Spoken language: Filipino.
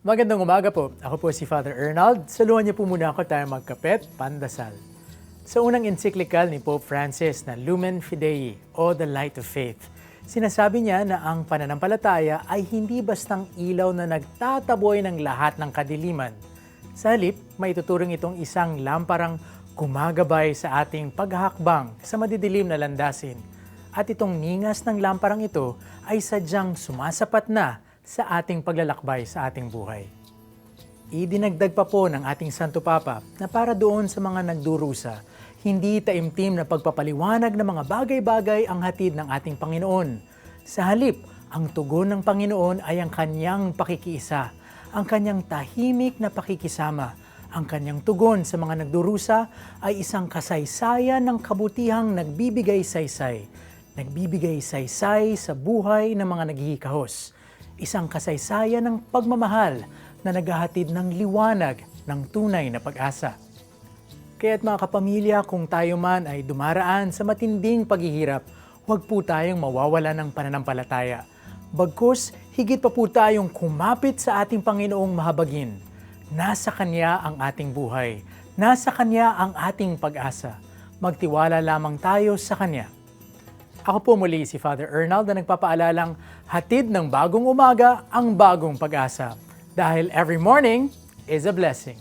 Magandang umaga po. Ako po si Father Arnold. Saluhan niyo po muna ako tayo magkapet, pandasal. Sa unang encyclical ni Pope Francis na Lumen Fidei o The Light of Faith, sinasabi niya na ang pananampalataya ay hindi bastang ilaw na nagtataboy ng lahat ng kadiliman. Sa halip, maituturing itong isang lamparang gumagabay sa ating paghahakbang sa madidilim na landasin. At itong ningas ng lamparang ito ay sadyang sumasapat na sa ating paglalakbay sa ating buhay. Idinagdag pa po ng ating Santo Papa na para doon sa mga nagdurusa, hindi taimtim na pagpapaliwanag ng mga bagay-bagay ang hatid ng ating Panginoon. Sa halip, ang tugon ng Panginoon ay ang kanyang pakikiisa, ang kanyang tahimik na pakikisama. Ang kanyang tugon sa mga nagdurusa ay isang kasaysayan ng kabutihang nagbibigay saysay sa buhay ng mga naghihikahos. Isang kasaysayan ng pagmamahal na naghahatid ng liwanag ng tunay na pag-asa. Kaya't mga kapamilya, kung tayo man ay dumaraan sa matinding paghihirap, huwag po tayong mawawala ng pananampalataya. Bagkus, higit pa po tayong kumapit sa ating Panginoong mahabagin. Nasa Kanya ang ating buhay. Nasa Kanya ang ating pag-asa. Magtiwala lamang tayo sa Kanya. Ako po muli si Father Arnold na nagpapaalalang hatid ng bagong umaga ang bagong pag-asa. Dahil every morning is a blessing.